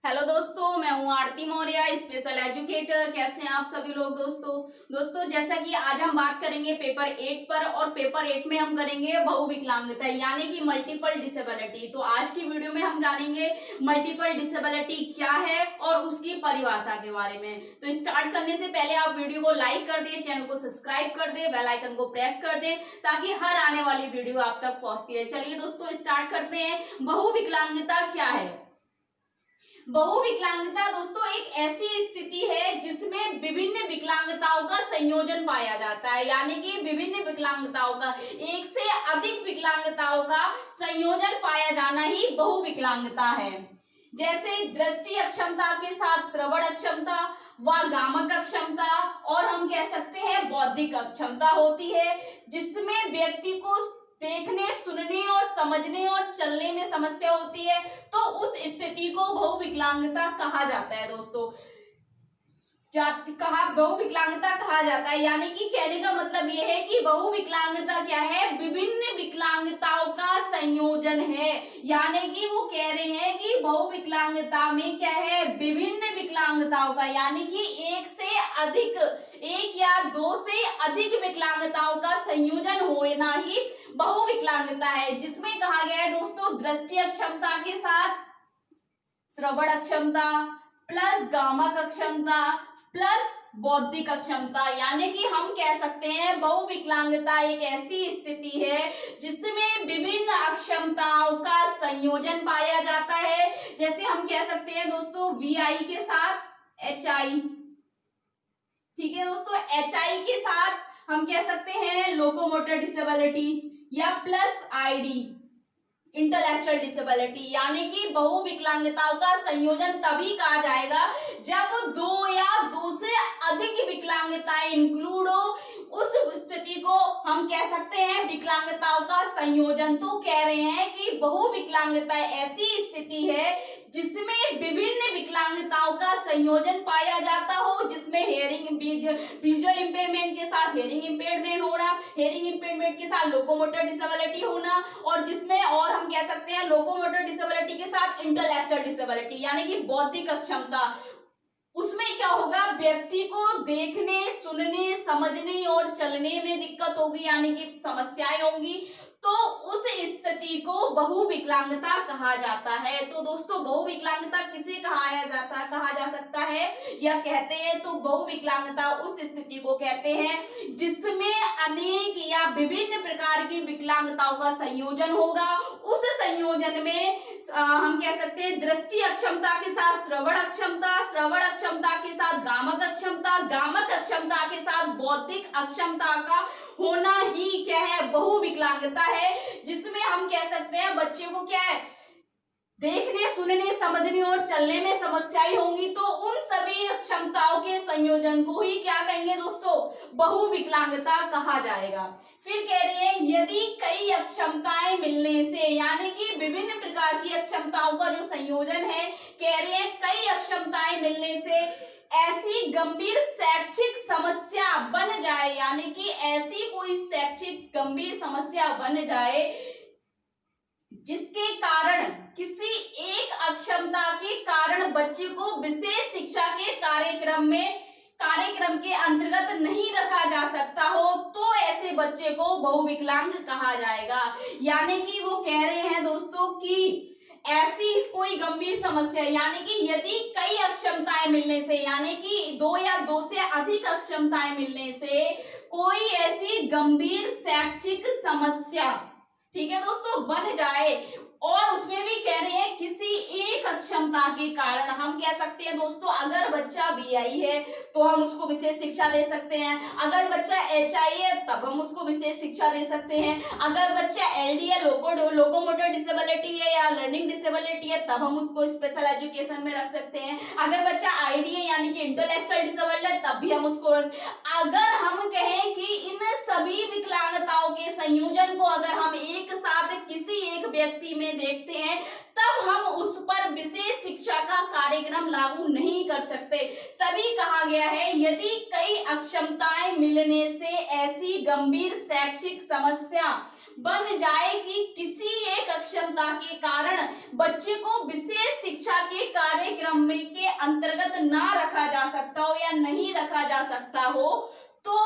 Hello दोस्तों, मैं हूँ आरती मौर्य, स्पेशल एजुकेटर। कैसे हैं आप सभी लोग दोस्तों जैसा कि आज हम बात करेंगे पेपर 8 पर, और पेपर 8 में हम करेंगे बहुविकलांगता यानी कि मल्टीपल डिसेबिलिटी। तो आज की वीडियो में हम जानेंगे मल्टीपल डिसेबिलिटी क्या है और उसकी परिभाषा के बारे में। तो स्टार्ट करने से पहले आप वीडियो को लाइक कर दें, चैनल को सब्सक्राइब कर दें, बेल आइकन को प्रेस कर दें ताकि हर आने वाली वीडियो आप तक पहुंचती रहे। चलिए दोस्तों स्टार्ट करते हैं। बहुविकलांगता क्या है? बहुविकलांगता दोस्तों एक ऐसी स्थिति है जिसमें विभिन्न विकलांगताओं का संयोजन पाया जाता है, यानी कि विभिन्न विकलांगताओं का, एक से अधिक विकलांगताओं का संयोजन पाया जाना ही बहुविकलांगता है। जैसे दृष्टि अक्षमता के साथ श्रवण अक्षमता व गामक अक्षमता, और हम कह सकते हैं बौद्धिक अक्षमता होती है, जिसमें व्यक्ति को देखने, सुनने और समझने और चलने में समस्या होती है। तो उस स्थिति को बहुविकलांगता कहा जाता है दोस्तों। बहुविकलांगता कहा जाता है, यानी कि कहने का मतलब यह है कि बहुविकलांगता क्या है? विभिन्न विकलांगताओं का संयोजन है। यानी कि वो कह रहे हैं कि बहुविकलांगता में क्या है? विभिन्न विकलांगताओं का, यानी कि एक से अधिक, एक या दो से अधिक विकलांगताओं का संयोजन होना ही बहुविकलांगता है। जिसमें कहा गया है दोस्तों दृष्टि अक्षमता के साथ श्रवण अक्षमता प्लस गामक अक्षमता प्लस बौद्धिक अक्षमता, यानी कि हम कह सकते हैं बहुविकलांगता एक ऐसी स्थिति है जिसमें विभिन्न अक्षमताओं का संयोजन पाया जाता है। जैसे हम कह सकते हैं दोस्तों VI के साथ HI, ठीक है दोस्तों, HI के साथ हम कह सकते हैं लोकोमोटर डिसेबिलिटी, या प्लस ID इंटेलेक्चुअल डिसेबिलिटी। यानी कि बहुविकलांगताओं का संयोजन तभी कहा जाएगा जब दो या दो से अधिक विकलांगताएं इंक्लूड हो। उस स्थिति को हम कह सकते हैं विकलांगताओं का संयोजन। तो कह रहे हैं कि बहुविकलांगता ऐसी स्थिति है जिसमें विभिन्न विकलांगताओं का संयोजन पाया जाता हो, जिसमें विजुअल इंपेयरमेंट के साथ हेयरिंग इंपेयरमेंट होना, हेयरिंग इंपेयरमेंट के साथ लोकोमोटर डिसेबिलिटी होना, और जिसमें और हम कह सकते हैं लोकोमोटर डिसेबिलिटी के साथ इंटेलेक्चुअल डिसेबिलिटी यानी कि बौद्धिक अक्षमता। उसमें क्या होगा? व्यक्ति को देखने, सुनने, समझने और चलने में दिक्कत होगी, यानी कि समस्याएं होंगी। तो उस स्थिति को बहुविकलांगता कहा जाता है। तो दोस्तों बहुविकलांगता किसे कहा जा सकता है या कहते हैं? तो बहुविकलांगता उस स्थिति को कहते हैं जिसमें अनेक या विभिन्न प्रकार की विकलांगताओं का संयोजन होगा। उस संयोजन में हम कह सकते हैं दृष्टि अक्षमता के साथ श्रवण अक्षमता, श्रवण अक्षमता के साथ गामक अक्षमता, गामक अक्षमता के साथ बौद्धिक अक्षमता का होना ही क्या है? बहुविकलांगता है। जिसमें हम कह सकते हैं बच्चे को क्या है? देखने, सुनने, समझने और चलने में समस्याएं होंगी। तो उन सभी क्षमताओं के संयोजन को ही क्या कहेंगे दोस्तों? बहुविकलांगता कहा जाएगा। फिर कह रहे हैं यदि कई अक्षमताएं मिलने से, यानी कि विभिन्न प्रकार की अक्षमताओं का जो संयोजन है, कह रहे हैं कई अक्षमताएं मिलने से ऐसी गंभीर शैक्षिक समस्या बन जाए, यानी कि ऐसी कोई शैक्षिक गंभीर समस्या बन जाए जिसके कारण किसी एक अक्षमता के कारण बच्चे को विशेष शिक्षा के कार्यक्रम के अंतर्गत नहीं रखा जा सकता हो, तो ऐसे बच्चे को बहुविकलांग कहा जाएगा। यानी कि वो कह रहे हैं दोस्तों कि ऐसी कोई गंभीर समस्या, यानी कि यदि कई अक्षमताएं मिलने से, यानी कि दो या दो से अधिक अक्षमताएं मिलने से कोई ऐसी गंभीर शैक्षिक समस्या, ठीक है दोस्तों, बन जाए, और उसमें भी कह रहे हैं किसी एक अक्षमता के कारण, हम कह सकते हैं दोस्तों अगर बच्चा VI है तो हम उसको विशेष शिक्षा दे सकते हैं, अगर बच्चा HI है तब हम उसको विशेष शिक्षा दे सकते हैं, अगर बच्चा LD है, लोकोमोटर डिसेबिलिटी है या लर्निंग डिसेबिलिटी है, तब हम उसको स्पेशल एजुकेशन में रख सकते हैं, अगर बच्चा ID है यानी कि इंटेलेक्चुअल डिसेबल्ड है तब भी हम उसको अगर हम कहें कि इन सभी विकलांगताओं के संयोजन को अगर हम एक साथ किसी एक व्यक्ति में देखते हैं तब हम उस पर विशेष शिक्षा का कार्यक्रम लागू नहीं कर सकते। तभी कहा गया है यदि कई अक्षमताएं मिलने से ऐसी गंभीर शैक्षिक समस्या बन जाए कि किसी एक अक्षमता के कारण बच्चे को विशेष शिक्षा के कार्यक्रम में के अंतर्गत ना रखा जा सकता हो या नहीं रखा जा सकता हो तो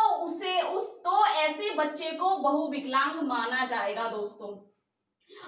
तो ऐसे बच्चे को बहुविकलांग माना जाएगा दोस्तों।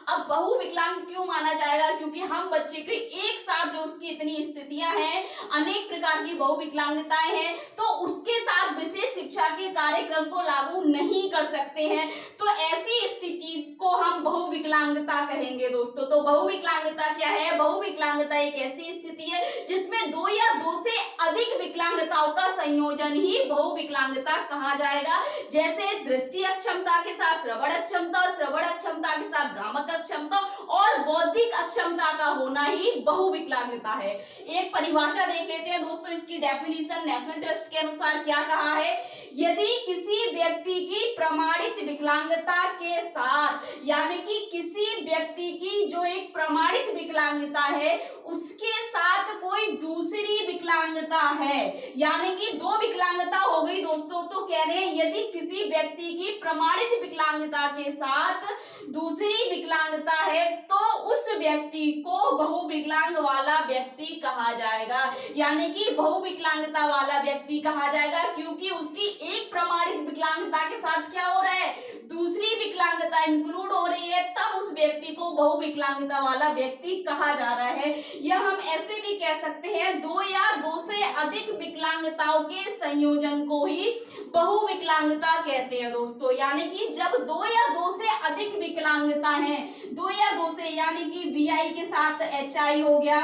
अब बहुविकलांग क्यों माना जाएगा? क्योंकि हम बच्चे के एक साथ जो उसकी इतनी स्थितियां हैं, अनेक प्रकार की बहुविकलांगताएं हैं, तो उसके साथ विशेष शिक्षा के कार्यक्रम को लागू नहीं कर सकते हैं, तो ऐसी स्थिति को हम बहुविकलांगता कहेंगे दोस्तों। तो बहुविकलांगता क्या है? बहुविकलांगता एक ऐसी स्थिति है जिसमें दो या दो से अधिक विकलांगताओं का संयोजन ही बहुविकलांगता कहा जाएगा। जैसे दृष्टि अक्षमता के साथ श्रवण अक्षमता, श्रवण अक्षमता के साथ भ्रामक अक्षमता और बौद्धिक अक्षमता का होना ही बहुविकलांगता है। एक परिभाषा देख लेते हैं दोस्तों, इसकी डेफिनेशन नेशनल ट्रस्ट के अनुसार क्या कहा है? यदि किसी व्यक्ति की प्रमाणित विकलांगता के साथ, यानी कि किसी व्यक्ति की जो एक प्रमाणित विकलांगता है उसके साथ कोई दूसरी विकलांगता है, यानी कि दो विकलांगता हो गई दोस्तों, तो कह रहे हैं यदि किसी व्यक्ति की प्रमाणित विकलांगता के साथ दूसरी विकलांगता है तो उस व्यक्ति को बहुविकलांग वाला व्यक्ति कहा जाएगा, यानी कि बहुविकलांगता वाला व्यक्ति कहा जाएगा, क्योंकि उसकी एक प्रमाणित विकलांगता के साथ क्या हो रहा है? दूसरी विकलांगता इंक्लूड हो रही है, तब उस व्यक्ति को बहुविकलांगता वाला व्यक्ति कहा जा रहा है। या हम ऐसे भी कह सकते हैं दो या दो से अधिक विकलांगताओं के संयोजन को ही बहुविकलांगता कहते हैं दोस्तों। यानी कि जब दो या दो से अधिक विकलांगता है, दो या दो से, यानी कि VI के साथ HI हो गया,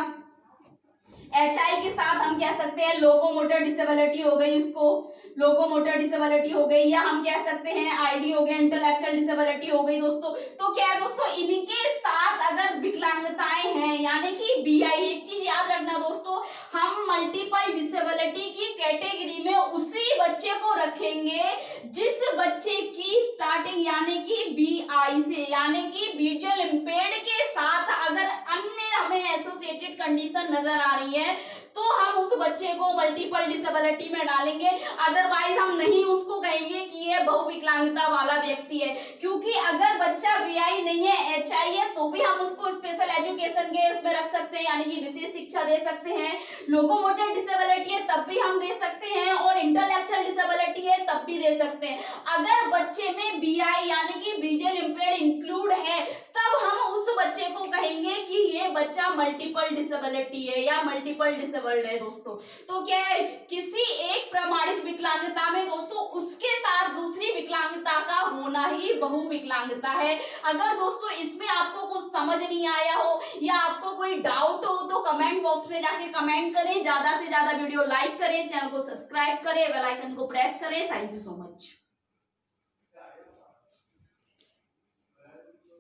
HI के साथ हम कह सकते हैं लोकोमोटर डिसेबिलिटी हो गई, उसको लोकोमोटर डिसेबिलिटी हो गई, या हम कह सकते हैं ID हो गया, इंटेलेक्चुअल डिसेबिलिटी हो गई दोस्तों। तो क्या है दोस्तों, इनके साथ अगर विकलांगताएं हैं, यानी कि BI, एक चीज याद रखना दोस्तों, हम मल्टीपल डिसेबिलिटी की कैटेगरी में उसी बच्चे को रखेंगे जिस बच्चे की स्टार्टिंग यानी कि BI से, यानी कि विजुअल इंपेयर्ड के साथ अगर अन्य हमें एसोसिएटेड कंडीशन नजर आ रही है तो हम उस बच्चे को मल्टीपल डिसेबिलिटी में डालेंगे। अदरवाइज हम नहीं उसको कहेंगे कि ये बहुविकलांगता वाला व्यक्ति है, क्योंकि अगर बच्चा VI नहीं है, HI है, तो भी हम उसको स्पेशल एजुकेशन के उसमें रख सकते हैं, यानी कि विशेष शिक्षा दे सकते हैं। लोकोमोटर डिसेबिलिटी है तब भी हम दे सकते हैं, और इंटेलेक्चुअल डिसेबिलिटी है तब भी दे सकते हैं। अगर बच्चे में BI यानी कि विजुअल इंपेयर्ड इंक्लूड है तब हम उस बच्चे को कहेंगे कि ये बच्चा मल्टीपल डिसेबिलिटी है या मल्टीपल डिसेबल्ड है दोस्तों। तो क्या है, किसी एक प्रमाणित विकलांगता में दोस्तों उसके साथ दूसरी विकलांगता का होना ही बहुविकलांगता है। अगर दोस्तों इसमें आपको कुछ समझ नहीं आया हो या आपको कोई डाउट हो तो कमेंट बॉक्स में जाके कमेंट करें, ज्यादा से ज्यादा वीडियो लाइक करें, चैनल को सब्सक्राइब करें, बेल आइकन को प्रेस करें। Thank you so much.